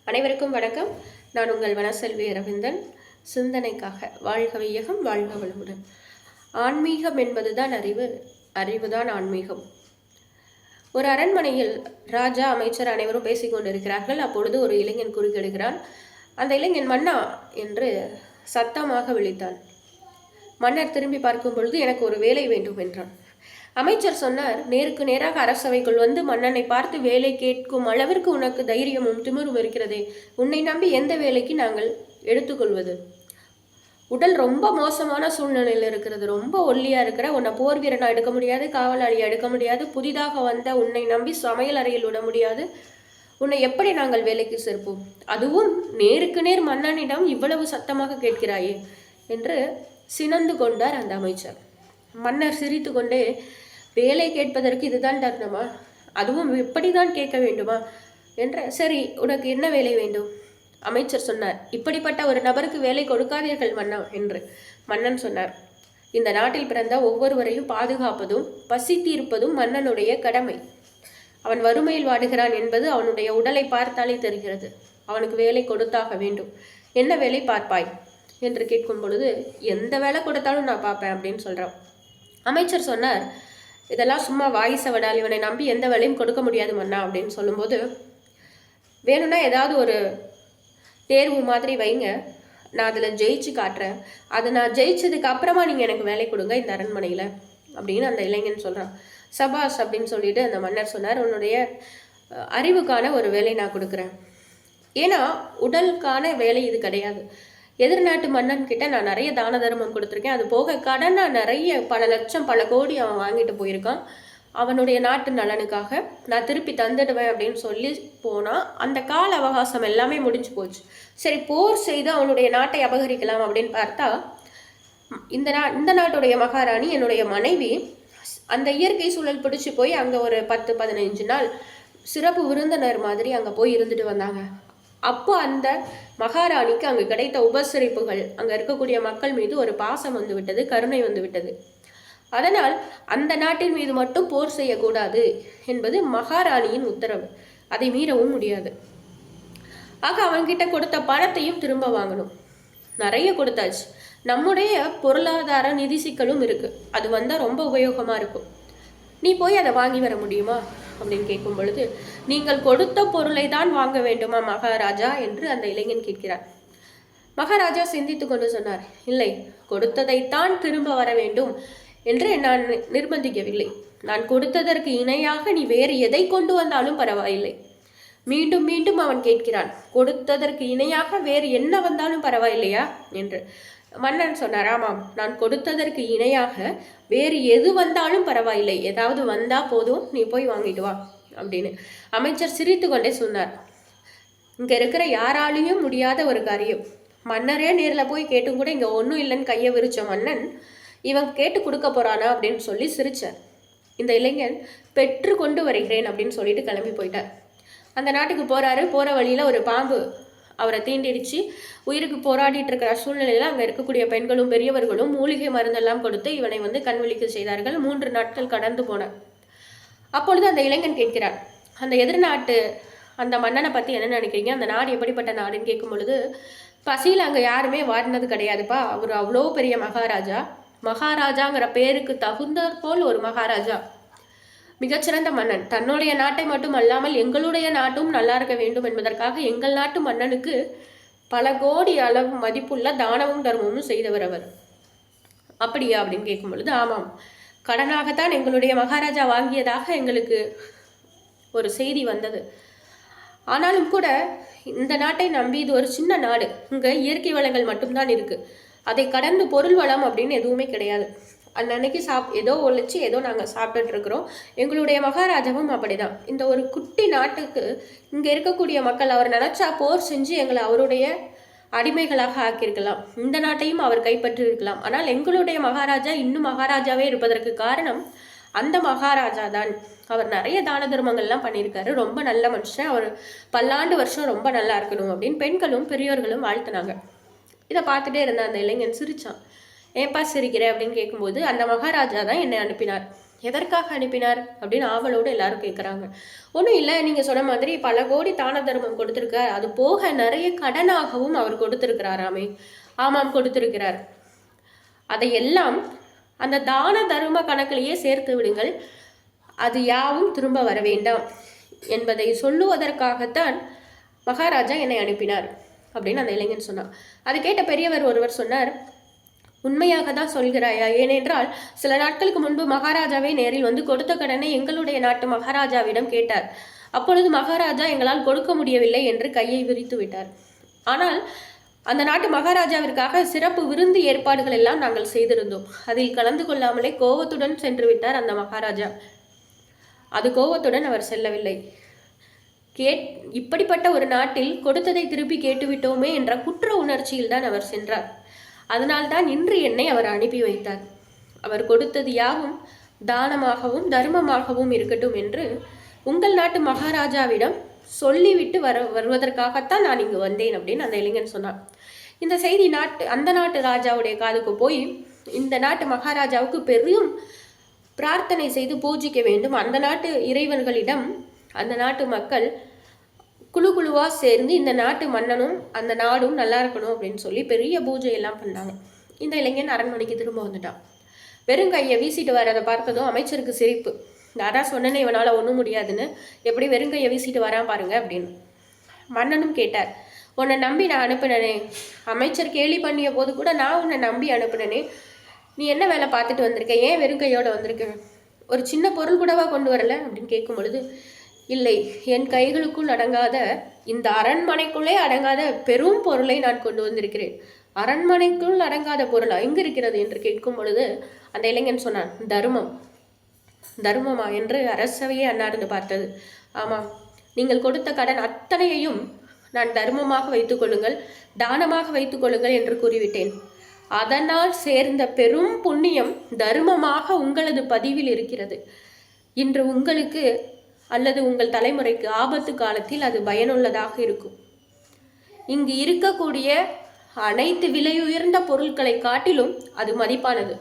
அனைவருக்கும் வணக்கம். நான் உங்கள் வனசெல்வி அரவிந்தன். சிந்தனைக்காக வாழ்க வையகம், வாழ்க வளமுடன். ஆன்மீகம் என்பதுதான் அறிவு, அறிவுதான் ஆன்மீகம். ஒரு அரண்மனையில் ராஜா, அமைச்சர் அனைவரும் பேசிக்கொண்டிருக்கிறார்கள். அப்பொழுது ஒரு இளைஞன் குறுக்கிடுகிறான். அந்த இளைஞன் மன்னா என்று சத்தமாக விழித்தான். மன்னர் திரும்பி பார்க்கும் பொழுது எனக்கு ஒரு வேலை வேண்டும் என்றான். அமைச்சர் சொன்னார், நேருக்கு நேராக அரசவைக்குள் வந்து மன்னனை பார்த்து வேலை கேட்கும் அளவிற்கு உனக்கு தைரியமும் திமிரும் இருக்கிறதே, உன்னை நம்பி எந்த வேலைக்கு நாங்கள் எடுத்துக்கொள்வது? உடல் ரொம்ப மோசமான சூழ்நிலையில் இருக்கிறது, ரொம்ப ஒல்லியா இருக்கிற, உன்னை போர் வீரனா எடுக்க முடியாது, காவலாளியா எடுக்க முடியாது, புதிதாக வந்த உன்னை நம்பி சமையல் அறையில் விட முடியாது, உன்னை எப்படி நாங்கள் வேலைக்கு சேர்ப்போம்? அதுவும் நேருக்கு நேர் மன்னனிடம் இவ்வளவு சத்தமாக கேட்கிறாயே என்று சினந்து கொண்டார் அந்த அமைச்சர். மன்னர் சிரித்து கொண்டே, வேலை கேட்பதற்கு இதுதான் தருணமா? அதுவும் இப்படிதான் கேட்க வேண்டுமா என்ற, சரி உனக்கு என்ன வேலை வேண்டும்? அமைச்சர் சொன்னார், இப்படிப்பட்ட ஒரு நபருக்கு வேலை கொடுக்காதீர்கள் மன்னா என்று. மன்னன் சொன்னார், இந்த நாட்டில் பிறந்த ஒவ்வொருவரையும் பாதுகாப்பதும் பசி தீர்ப்பதும் மன்னனுடைய கடமை. அவன் வறுமையில் வாடுகிறான் என்பது அவனுடைய உடலை பார்த்தாலே தெரிகிறது. அவனுக்கு வேலை கொடுத்தாக வேண்டும். என்ன வேலை பார்ப்பாய் என்று கேட்கும் பொழுது, எந்த வேலை கொடுத்தாலும் நான் பார்ப்பேன் அப்படின்னு சொல்கிறான். அமைச்சர் சொன்னார், இதெல்லாம் சும்மா வாயிச விடால், இவனை நம்பி எந்த வேலையும் கொடுக்க முடியாது மன்னா அப்படின்னு சொல்லும்போது, வேணும்னா ஏதாவது ஒரு தேர்வு மாதிரி வைங்க, நான் அதில் ஜெயிச்சு காட்டுறேன், அதை நான் ஜெயிச்சதுக்கு அப்புறமா நீங்கள் எனக்கு வேலை கொடுங்க இந்த அரண்மனையில் அப்படின்னு அந்த இளைஞன் சொல்கிறான். சபாஷ் அப்படின்னு சொல்லிட்டு அந்த மன்னர் சொன்னார், உன்னுடைய அறிவுக்கான ஒரு வேலை நான் கொடுக்குறேன். ஏன்னா உடலுக்கான வேலை இது கிடையாது. எதிர்நாட்டு மன்னன் கிட்ட நான் நிறைய தான தர்மம் கொடுத்துருக்கேன். அது போக கடனை நிறைய பல லட்சம் பல கோடி அவன் வாங்கிட்டு போயிருக்கான். அவனுடைய நாட்டு நலனுக்காக நான் திருப்பி தந்துடுவேன் அப்படின்னு சொல்லி போனால் அந்த கால அவகாசம் எல்லாமே முடிஞ்சு போச்சு. சரி, போர் செய்து அவனுடைய நாட்டை அபகரிக்கலாம் அப்படின்னு பார்த்தா, இந்த நாட்டுடைய மகாராணி என்னுடைய மனைவி அந்த இயற்கை சூழல் பிடிச்சி போய் அங்கே ஒரு 10-15 நாள் சிறப்பு விருந்தினர் மாதிரி அங்கே போய் இருந்துட்டு வந்தாங்க. அப்போ அந்த மகாராணிக்கு அங்கு கிடைத்த உபசரிப்புகள், அங்கே இருக்கக்கூடிய மக்கள் மீது ஒரு பாசம் வந்து விட்டது, கருணை வந்து விட்டது. அதனால் அந்த நாட்டின் மீது மட்டும் போர் செய்யக்கூடாது என்பது மகாராணியின் உத்தரவு. அதை மீறவும் முடியாது. ஆக அவன்கிட்ட கொடுத்த பணத்தையும் திரும்ப வாங்கணும். நிறைய கொடுத்தாச்சு. நம்முடைய பொருளாதார நிதி சிக்கலும் இருக்கு, அது வந்தால் ரொம்ப உபயோகமாக இருக்கும். நீ போய் அதை வாங்கி வர முடியுமா அப்படின்னு கேட்கும் பொழுது, நீங்கள் கொடுத்த பொருளை தான் வாங்க வேண்டுமா மகாராஜா என்று அந்த இளைஞன் கேட்கிறார். மகாராஜா சிந்தித்து கொண்டு சொன்னார், இல்லை, கொடுத்ததைத்தான் திரும்ப வர வேண்டும் என்று நான் நிர்பந்திக்கவில்லை. நான் கொடுத்ததற்கு இணையாக நீ வேறு எதை கொண்டு வந்தாலும் பரவாயில்லை. மீண்டும் மீண்டும் அவன் கேட்கிறான், கொடுத்ததற்கு இணையாக வேறு என்ன வந்தாலும் பரவாயில்லையா என்று. மன்னன் சொன்னார், ஆமாம், நான் கொடுத்ததற்கு இணையாக வேறு எது வந்தாலும் பரவாயில்லை, ஏதாவது வந்தா போதும், நீ போய் வாங்கிட்டு வா அப்படின்னு. அமைச்சர் சிரித்து கொண்டே சொன்னார், இங்க இருக்கிற யாராலையும் முடியாத ஒரு காரியம். மன்னரே நேரில் போய் கேட்டும் கூட இங்க ஒன்றும் இல்லைன்னு கையை விரிச்ச மன்னன் இவன் கேட்டு கொடுக்க போறானா அப்படின்னு சொல்லி சிரிச்சார். இந்த இளைஞன் பெற்று கொண்டு வருகிறேன் அப்படின்னு சொல்லிட்டு கிளம்பி போயிட்டார். அந்த நாட்டுக்கு போறாரு. போற வழியில ஒரு பாம்பு அவரை தீண்டிடுச்சு. உயிருக்கு போராடிட்டு இருக்கிற சூழ்நிலையில் அங்கே இருக்கக்கூடிய பெண்களும் பெரியவர்களும் மூலிகை மருந்தெல்லாம் கொடுத்து இவனை வந்து கண்விழிக்க செய்தார்கள். 3 நாட்கள் கடந்து போனார். அப்பொழுது அந்த இளைஞன் கேட்கிறார், அந்த எதிர்நாட்டு அந்த மன்னனை பற்றி என்ன நினைக்கிறீங்க, அந்த நாடு எப்படிப்பட்ட நாடுன்னு கேட்கும் பொழுது, பசியில் அங்கே யாருமே வாடினது கிடையாதுப்பா, அவர் அவ்வளோ பெரிய மகாராஜா, மகாராஜாங்கிற பேருக்கு தகுந்தாற் போல் ஒரு மகாராஜா, மிகச்சிறந்த மன்னன். தன்னுடைய நாட்டை மட்டும் அல்லாமல் எங்களுடைய நாட்டும் நல்லா இருக்க வேண்டும் என்பதற்காக எங்கள் நாட்டு மன்னனுக்கு பல கோடி அளவு மதிப்புள்ள தானமும் தர்மமும் செய்தவர் அவர். அப்படியா அப்படின்னு கேட்கும் பொழுது, ஆமாம், கடனாகத்தான் எங்களுடைய மகாராஜா வாங்கியதாக எங்களுக்கு ஒரு செய்தி வந்தது. ஆனாலும் கூட இந்த நாட்டை நம்பி இது ஒரு சின்ன நாடு, இங்கே இயற்கை வளங்கள் மட்டும்தான் இருக்கு, அதை கடந்து பொருள் வளம் அப்படின்னு எதுவுமே கிடையாது. அன்னைக்கு ஏதோ ஒழிச்சு ஏதோ நாங்கள் சாப்பிட்டுட்டு இருக்கிறோம். எங்களுடைய மகாராஜாவும் அப்படிதான். இந்த ஒரு குட்டி நாட்டுக்கு இங்கே இருக்கக்கூடிய மக்கள் அவர் நினைச்சா போர் செஞ்சு எங்களை அவருடைய அடிமைகளாக ஆக்கியிருக்கலாம், இந்த நாட்டையும் அவர் கைப்பற்றி இருக்கலாம். ஆனால் எங்களுடைய மகாராஜா இன்னும் மகாராஜாவே இருப்பதற்கு காரணம் அந்த மகாராஜா தான். அவர் நிறைய தான தர்மங்கள்லாம் பண்ணியிருக்காரு, ரொம்ப நல்ல மனுஷன், அவர் பல்லாண்டு வருஷம் ரொம்ப நல்லா இருக்கணும் அப்படின்னு பெண்களும் பெரியோர்களும் வாழ்த்தினாங்க. இதை பார்த்துட்டே இருந்த அந்த இளைஞன் சிரிச்சான். ஏன்பா சிரிக்கிற அப்படின்னு கேட்கும்போது, அந்த மகாராஜா தான் என்னை அனுப்பினார், எதற்காக அனுப்பினார் அப்படின்னு ஆவலோடு எல்லாரும் கேட்குறாங்க. ஒன்றும் இல்லை, நீங்கள் சொன்ன மாதிரி பல கோடி தான தர்மம் கொடுத்துருக்கார், அது போக நிறைய கடனாகவும் அவர் கொடுத்துருக்கிறாராமே. ஆமாம், கொடுத்திருக்கிறார். அதையெல்லாம் அந்த தான தர்ம கணக்கிலேயே சேர்த்து விடுங்கள், அது யாவும் திரும்ப வர வேண்டாம் என்பதை சொல்லுவதற்காகத்தான் மகாராஜா என்னை அனுப்பினார் அப்படின்னு அந்த இளைஞன் சொன்னார். அதை கேட்ட பெரியவர் ஒருவர் சொன்னார், உண்மையாக தான் சொல்கிறாயா? ஏனென்றால் சில நாட்களுக்கு முன்பு மகாராஜாவே நேரில் வந்து கொடுத்த கடனை எங்களுடைய நாட்டு மகாராஜாவிடம் கேட்டார். அப்பொழுது மகாராஜா எங்களால் கொடுக்க முடியவில்லை என்று கையை விரித்து விட்டார். ஆனால் அந்த நாட்டு மகாராஜாவிற்காக சிறப்பு விருந்து ஏற்பாடுகள் எல்லாம் நாங்கள் செய்திருந்தோம். அதில் கலந்து கொள்ளாமலே கோபத்துடன் சென்று விட்டார் அந்த மகாராஜா. அது கோபத்துடன் அவர் செல்லவில்லை. இப்படிப்பட்ட ஒரு நாட்டில் கொடுத்ததை திருப்பி கேட்டுவிட்டோமே என்ற குற்ற உணர்ச்சியில் தான் அவர் சென்றார். அதனால்தான் இன்று என்னை அவர் அனுப்பி வைத்தார். அவர் கொடுத்தது யாவும் தானமாகவும் தர்மமாகவும் இருக்கட்டும் என்று உங்கள் நாட்டு மகாராஜாவிடம் சொல்லிவிட்டு வருவதற்காகத்தான் நான் இங்கு வந்தேன் அப்படின்னு அந்த இளைஞன் சொன்னார். இந்த செய்தி அந்த நாட்டு ராஜாவுடைய காதுக்கு போய் இந்த நாட்டு மகாராஜாவுக்கு பெரும் பிரார்த்தனை செய்து பூஜிக்க வேண்டும். அந்த நாட்டு இறைவர்களிடம் அந்த நாட்டு மக்கள் குழு குழுவாக சேர்ந்து இந்த நாட்டு மன்னனும் அந்த நாடும் நல்லா இருக்கணும் அப்படின்னு சொல்லி பெரிய பூஜை எல்லாம் பண்ணாங்க. இந்த இளைஞன் அரண்மனைக்கு திரும்ப வந்துட்டான். வெறுங்கையை வீசிட்டு வரதை பார்த்ததும் அமைச்சருக்கு சிரிப்பு. அதான் சொன்னேனே இவனால் ஒன்றும் முடியாதுன்னு, எப்படி வெறுங்கையை வீசிட்டு வரான் பாருங்க அப்படின்னு. மன்னனும் கேட்டார், உன்னை நம்பி நான் அனுப்பினனே, அமைச்சர் கேலி பண்ணிய போது கூட நான் உன்னை நம்பி அனுப்பினனே, நீ என்ன வேலை பார்த்துட்டு வந்திருக்க, ஏன் வெறுங்கையோடு வந்திருக்க, ஒரு சின்ன பொருள் கூடவா கொண்டு வரல அப்படின்னு கேட்கும் பொழுது, இல்லை, என் கைகளுக்குள் அடங்காத, இந்த அரண்மனைக்குள்ளே அடங்காத பெரும் பொருளை நான் கொண்டு வந்திருக்கிறேன். அரண்மனைக்குள் அடங்காத பொருள் எங்கு இருக்கிறது என்று கேட்கும் பொழுது அந்த இளைஞன் சொன்னான், தர்மம். தர்மமா என்று அரசவையே அன்னார்ந்து பார்த்தது. ஆமாம், நீங்கள் கொடுத்த கடன் அத்தனையையும் நான் தர்மமாக வைத்துக் கொள்ளுங்கள், தானமாக வைத்துக் கொள்ளுங்கள் என்று கூறிவிட்டேன். அதனால் சேர்ந்த பெரும் புண்ணியம் தர்மமாக உங்களது பதிவில் இருக்கிறது. இன்று உங்களுக்கு அல்லது உங்கள் தலைமுறைக்கு ஆபத்து காலத்தில் அது பயனுள்ளதாக இருக்கும். இங்கு இருக்கக்கூடிய அனைத்து விலையுயர்ந்த பொருட்களை காட்டிலும் அது மதிப்பானது.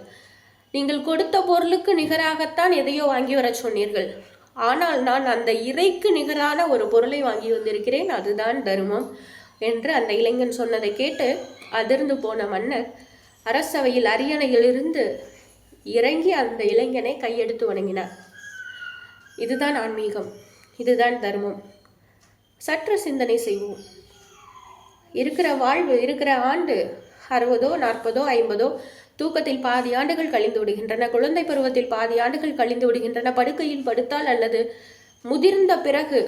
நீங்கள் கொடுத்த பொருளுக்கு நிகராகத்தான் எதையோ வாங்கி வர சொன்னீர்கள். ஆனால் நான் அந்த இறைக்கு நிகரான ஒரு பொருளை வாங்கி வந்திருக்கிறேன், அதுதான் தர்மம் என்று அந்த இளைஞன் சொன்னதை கேட்டு அதிர்ந்து போன மன்னர் அரசவையில் அரியணையிலிருந்து இறங்கி அந்த இளைஞனை கையெடுத்து வணங்கினார். இதுதான் ஆன்மீகம், இதுதான் தர்மம். சற்று சிந்தனை செய்வோம். இருக்கிற ஆண்டு 60, 40, 50, தூக்கத்தில் பாதி ஆண்டுகள் கழிந்து விடுகின்றன, குழந்தை பருவத்தில் பாதி ஆண்டுகள் கழிந்து விடுகின்றன, படுக்கையில் படுத்தால் அல்லது முதிர்ந்த பிறகு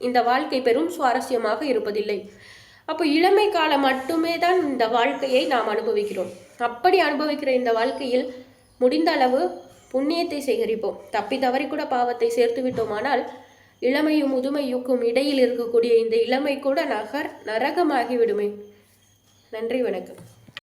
இந்த வாழ்க்கை பெரும் சுவாரஸ்யமாக இருப்பதில்லை. அப்போ இளமை காலம் மட்டுமே தான் இந்த வாழ்க்கையை நாம் அனுபவிக்கிறோம். அப்படி அனுபவிக்கிற இந்த வாழ்க்கையில் முடிந்த அளவு புண்ணியத்தை சேகரிப்போம். தப்பி தவறி கூட பாவத்தை சேர்த்து விட்டோமானால் இளமையும் முதுமையுக்கும் இடையில் இருக்கக்கூடிய இந்த இளமை கூட நரகமாகிவிடுமே. நன்றி, வணக்கம்.